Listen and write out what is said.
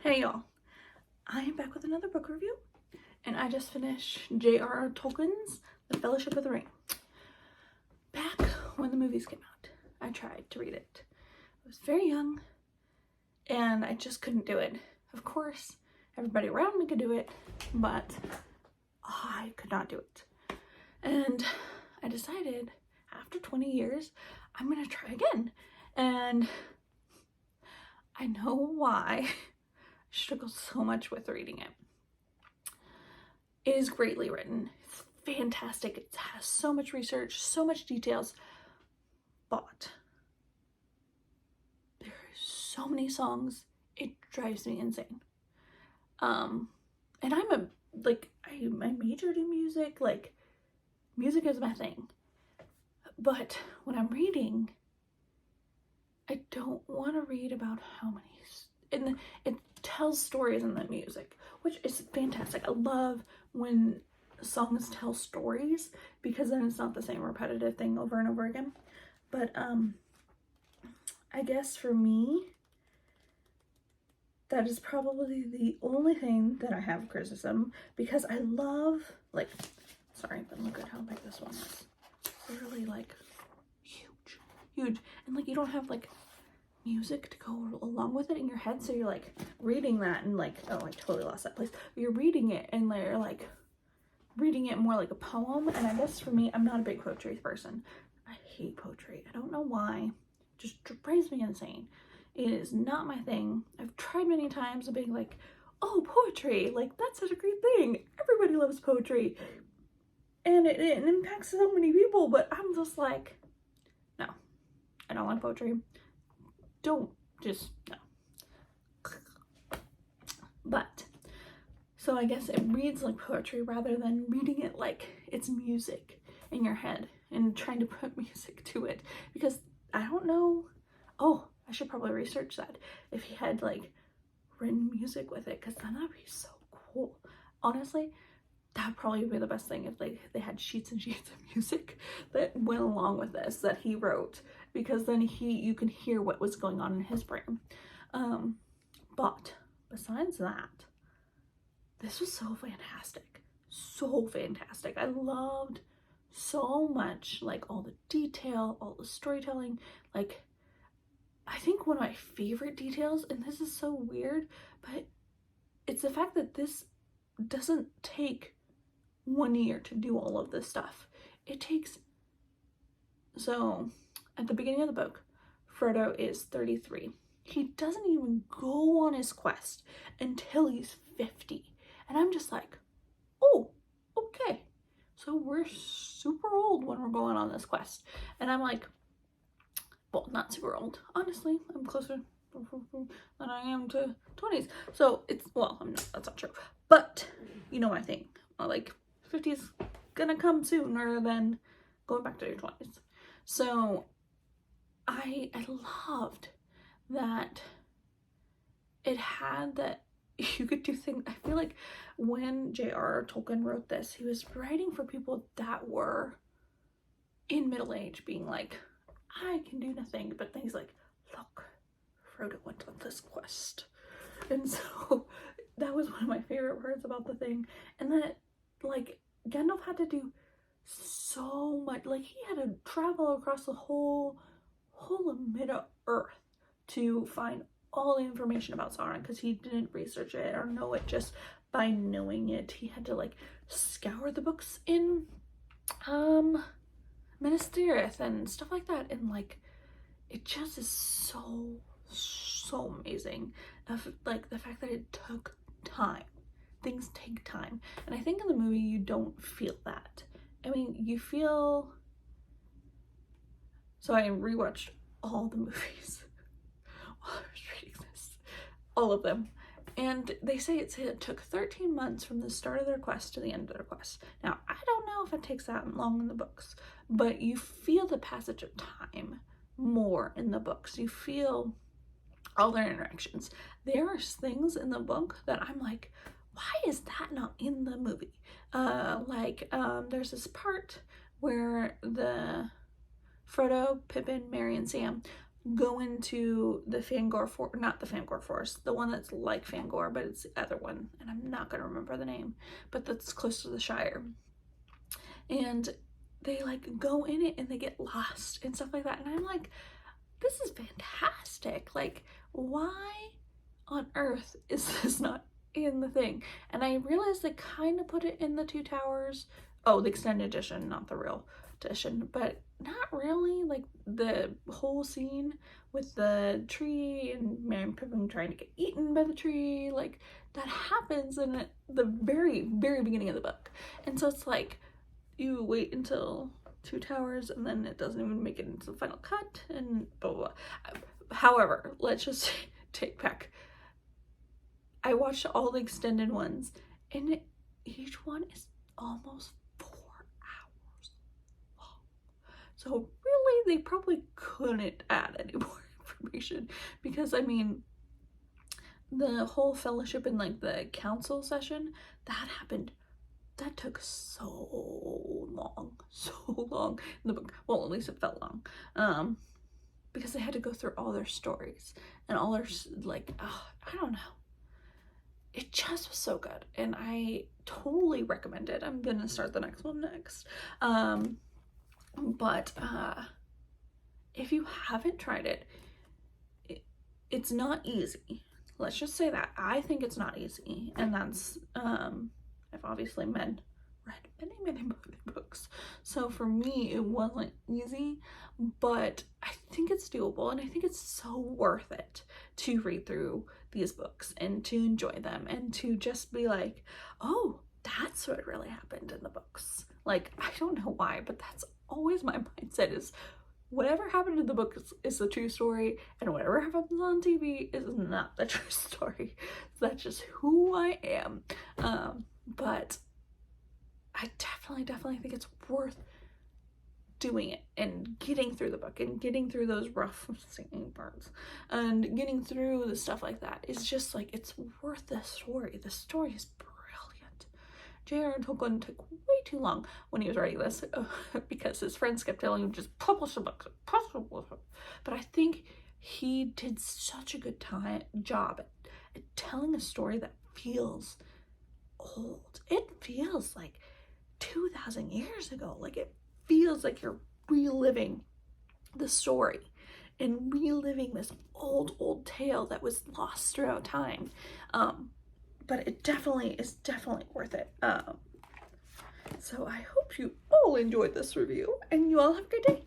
Hey y'all, I am back with another book review, and I just finished J.R.R. Tolkien's The Fellowship of the Ring. Back when the movies came out, I tried to read it. I was very young, and I just couldn't do it. Of course, everybody around me could do it, but I could not do it. And I decided, after 20 years, I'm gonna try again. And I know why I struggle so much with reading it. It is greatly written. It's fantastic. It has so much research, so much details, but there are so many songs. It drives me insane. And I majored in music. Like, music is my thing. But when I'm reading, I don't want to read about how many, and it tells stories in the music, which is fantastic. I love when songs tell stories because then it's not the same repetitive thing over and over again. But I guess for me, that is probably the only thing that I have criticism, because I love, like, sorry, but look at how big this one is. It's really, like, huge. And, like, you don't have, like, music to go along with it in your head, so you're, like, reading that and, like, oh, I totally lost that place. But you're reading it and you're, like, reading it more like a poem. And I guess for me, I'm not a big poetry person. I hate poetry. I don't know why. It just drives me insane. It is not my thing. I've tried many times of being like, oh, poetry, like, that's such a great thing. Everybody loves poetry. And it impacts so many people, but I'm just like, no, I don't like poetry. No. But, so I guess it reads like poetry rather than reading it like it's music in your head and trying to put music to it, because I don't know. Oh, I should probably research that, if he had, like, written music with it, because then that'd be so cool. Honestly, that'd probably be the best thing, if they had sheets and sheets of music that went along with this that he wrote, because then you can hear what was going on in his brain. But besides that, this was so fantastic. I loved so much, like, all the detail, all the storytelling. Like, I think one of my favorite details, and this is so weird, but it's the fact that this doesn't take 1 year to do all of this stuff. It takes, so at the beginning of the book, Frodo is 33. He doesn't even go on his quest until he's 50. And I'm just like, oh, okay. So we're super old when we're going on this quest. And I'm like, well, not super old. Honestly, I'm closer than I am to 20s. So it's, well, I'm not, that's not true. But you know my thing. Like, 50's gonna come sooner than going back to your 20s. So I loved that it had that you could do things. I feel like when J.R.R. Tolkien wrote this, he was writing for people that were in middle age, being like, I can do nothing. But then he's like, look, Frodo went on this quest. And so that was one of my favorite parts about the thing. And that, like, Gandalf had to do so much. Like, he had to travel across the whole of Middle-earth to find all the information about Sauron, because he didn't research it or know it just by knowing it. He had to, like, scour the books in Minas Tirith and stuff like that. And, like, it just is so amazing. Like, the fact that it took time. Things take time. And I think in the movie you don't feel that. I mean, you feel, so I rewatched all the movies while I was reading this, all of them, and they say it took 13 months from the start of their quest to the end of their quest. Now, I don't know if it takes that long in the books, but you feel the passage of time more in the books. You feel all their interactions. There are things in the book that I'm like, why is that not in the movie? There's this part where the Frodo, Pippin, Merry, and Sam go into the Fangor not the Fangor Forest, the one that's like Fangor, but it's the other one, and I'm not gonna remember the name, but that's close to the Shire. And they like go in it and they get lost and stuff like that. And I'm like, this is fantastic. Like, why on earth is this not in the thing? And I realized they kind of put it in the Two Towers. Oh, the extended edition, not the real edition, but not really. Like the whole scene with the tree and Merry and Pippin trying to get eaten by the tree, like that happens in the very, very beginning of the book. And so it's like, you wait until Two Towers and then it doesn't even make it into the final cut and blah, blah, blah. However, let's just take back. I watched all the extended ones and each one is almost 4 hours long. So really, they probably couldn't add any more information because, I mean, the whole fellowship and like the council session, that took so long in the book. Well, at least it felt long. Because they had to go through all their stories and all their, like, I don't know. It just was so good. And I totally recommend it. I'm gonna start the next one next. But if you haven't tried it, it's not easy. Let's just say that. I think it's not easy. And that's, I've obviously read many books, so for me it wasn't easy, but I think it's doable, and I think it's so worth it to read through these books and to enjoy them and to just be like, oh, that's what really happened in the books. Like, I don't know why, but that's always my mindset, is whatever happened in the book is the true story, and whatever happens on TV is not the true story. So that's just who I am. But I definitely think it's worth doing it and getting through the book and getting through those rough singing parts and getting through the stuff like that. It's just like, it's worth the story. The story is brilliant. J.R.R. Tolkien took way too long when he was writing this because his friends kept telling him, just publish the book, but I think he did such a good job at telling a story that feels old. It feels like 2,000 years ago. Like, it feels like you're reliving the story and reliving this old tale that was lost throughout time. But it is definitely worth it. So I hope you all enjoyed this review, and you all have a great day.